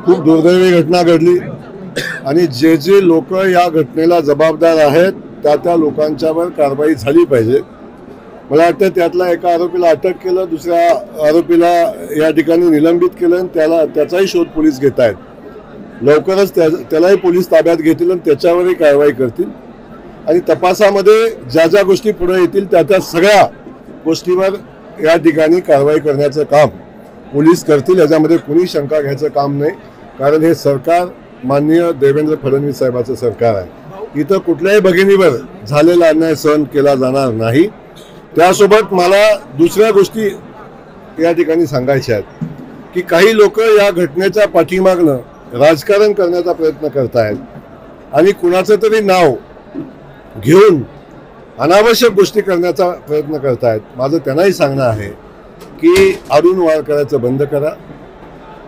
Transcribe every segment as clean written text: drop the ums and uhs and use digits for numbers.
खूप दुर्दैवी घटना घडली आणि जे जे लोक या घटनेला जबाबदार आहेत त्या लोकांच्यावर कारवाई झाली पाहिजे। मला वाटतं त्यातला एका आरोपीला अटक केलं, दुसऱ्या आरोपीला या ठिकाणी निलंबित केलं आणि त्याचाही शोध पोलीस घेत आहेत। लवकरच त्यालाही पोलीस ताब्यात घेतील आणि त्याच्यावरही कारवाई करतील आणि तपासामध्ये ज्या ज्या गोष्टी पुढे येतील त्या सगळ्या गोष्टीवर या ठिकाणी कारवाई करण्याचं काम पोलीस करतील। याच्यामध्ये कुणी शंका घ्यायचं काम नाही, कारण हे सरकार माननीय देवेंद्र फडणवीस साहेबांचं सरकार आहे। इथं कुठल्याही भगिनीवर झालेला अन्याय सहन केला जाणार नाही। त्यासोबत मला दुसऱ्या गोष्टी या ठिकाणी सांगायच्या आहेत की काही लोक या घटनेच्या पाठीमागनं राजकारण करण्याचा प्रयत्न करत आहेत आणि कुणाचं तरी नाव घेऊन अनावश्यक गोष्टी करण्याचा प्रयत्न करत आहेत। माझं त्यांनाही सांगणं आहे की आडून वार करायचं बंद करा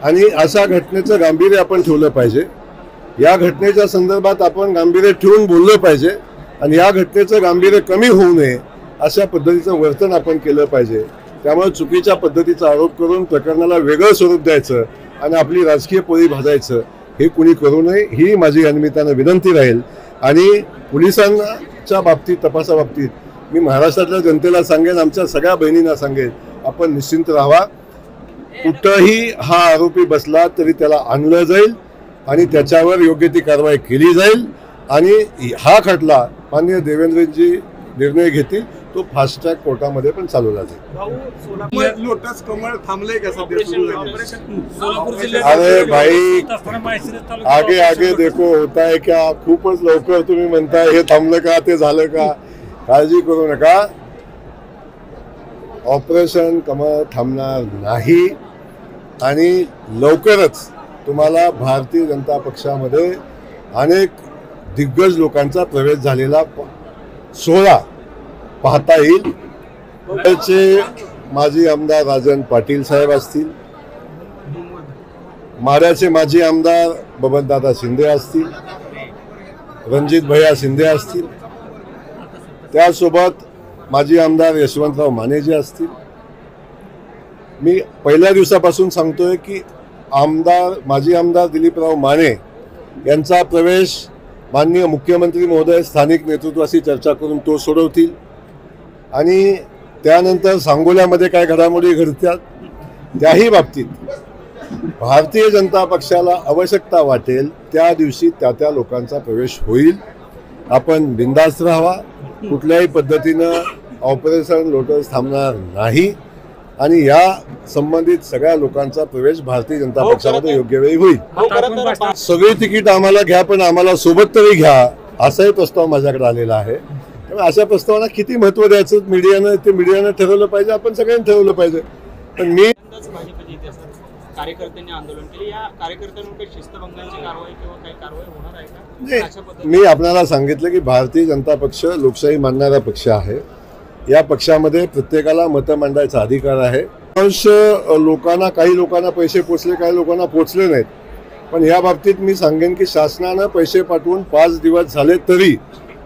आणि अशा घटनेचं गांभीर्य आपण ठेवलं पाहिजे। या घटनेच्या संदर्भात आपण गांभीर्य ठेवून बोललं पाहिजे आणि या घटनेचं गांभीर्य कमी होऊ नये अशा पद्धतीचं वर्तन आपण केलं पाहिजे। त्यामुळे चुकीच्या पद्धतीचा आरोप करून प्रकरणाला वेगळं स्वरूप द्यायचं आणि आपली राजकीय पोळी भाजायचं हे कुणी करू नये, ही माझी या निमित्तानं विनंती राहील। आणि पोलिसांच्या बाबतीत, तपासाबाबतीत मी महाराष्ट्रातल्या जनतेला सांगेन, आमच्या सगळ्या बहिणींना सांगेन, आपण निश्चिंत राहावा। कुठंही हा आरोपी बसला तरी त्याला आणलं जाईल आणि त्याच्यावर योग्य ती कारवाई केली जाईल आणि हा खटला माननीय देवेंद्रजी निर्णय घेतील तो फास्ट ट्रॅक कोर्टामध्ये पण चालवला जाईल। लोटस कमळ थांबले का सध्या? अरे भाई, आगे आगे देखो होता है क्या। खूपच लवकर तुम्ही म्हणताय हे थांबलं का, ते झालं का, काळजी करू नका। ऑपरेशन कमळ थांबणार नाही आणि लवकरच तुम्हाला भारतीय जनता पक्षामध्ये अनेक दिग्गज लोकांचा प्रवेश झालेला सोहळा पाहता येईल। त्याचे माजी आमदार राजन पाटील साहेब असतील, माढ्याचे माजी आमदार बबनदादा शिंदे असतील, रणजित भैया शिंदे असतील, त्यासोबत माजी आमदार यशवंतराव मानेजी असतील। मी पहिल्या दिवसापासून सांगतोय की माजी आमदार दिलीपराव माने यांचा प्रवेश माननीय मुख्यमंत्री महोदय स्थानिक नेतृत्वाशी चर्चा करून तो सोडवतील आणि त्यानंतर सांगोल्यामध्ये काय घडामोडी घडतात त्याही बाबतीत भारतीय जनता पक्षाला आवश्यकता वाटेल त्या दिवशी त्या लोकांचा प्रवेश होईल। आपण बिनधास्त राहावा, कुठल्याही पद्धतीनं ऑपरेशन लोटस थांबणार नाही आणि या संबंधित सगळ्या लोकांचा प्रवेश भारतीय जनता पक्षामध्ये योग्य वेळी होईल। सगळी तिकीट आम्हाला घ्या पण आम्हाला सोबत तरी घ्या, असाही प्रस्ताव माझ्याकडे आलेला आहे। त्यामुळे अशा प्रस्तावांना किती महत्त्व द्यायचं मीडियानं ठरवलं पाहिजे, आपण सगळ्यांनी ठरवलं पाहिजे। पण मी कार्यकर्त्यांनी आंदोलन केले, या कार्यकर्त्यांवर काही शिस्तभंगाची कारवाई किंवा काही कारवाई होणार आहे का? मी आपल्याला सांगितलं की भारतीय जनता पक्ष लोकशाही मानणारा पक्ष आहे। या पक्षामध्ये प्रत्येकाला मतं मांडायचा अधिकार आहे। लोकांना, काही लोकांना पैसे पोचले, काही लोकांना पोचले नाहीत, पण या बाबतीत मी सांगेन की शासनानं पैसे पाठवून 5 दिवस झाले तरी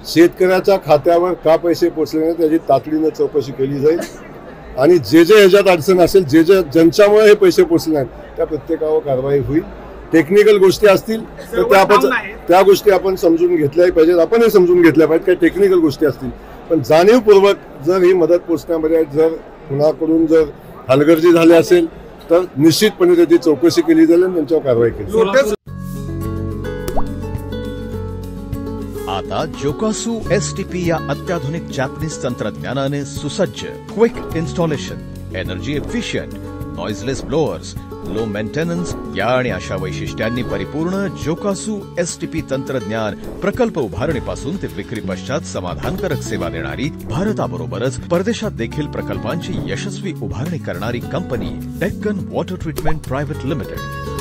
शेतकऱ्याच्या खात्यावर का पैसे पोचले नाहीत त्याची तातडीनं चौकशी केली जाईल आणि जे ह्याच्यात अडचण असेल, ज्यांच्यामुळे हे पैसे पोचले नाहीत त्या प्रत्येकावर कारवाई होईल। टेक्निकल गोष्टी असतील तर त्या गोष्टी आपण समजून घेतल्याही पाहिजेत, आपणही समजून घेतल्या पाहिजेत। काही टेक्निकल गोष्टी असतील पण जाणीवपूर्वक जर ही मदत पोचण्यामध्ये जर कुणाकडून जर हलगर्जी झाली असेल तर निश्चितपणे त्याची चौकशी केली जाईल आणि त्यांच्यावर कारवाई केली जाईल। आता जोकासू STP या अत्याधुनिक जॅपनीज तंत्रज्ञानाने सुसज्ज, quick installation, energy efficient, noiseless blowers, low maintenance या आणि अशा वैशिष्ट्यांनी परिपूर्ण जोकासू STP तंत्रज्ञान प्रकल्प उभारणीपासून ते विक्री पश्चात समाधानकारक सेवा देणारी, भारताबरोबरच परदेशात देखील प्रकल्पांची यशस्वी उभारणी करणारी company Deccan water treatment private limited.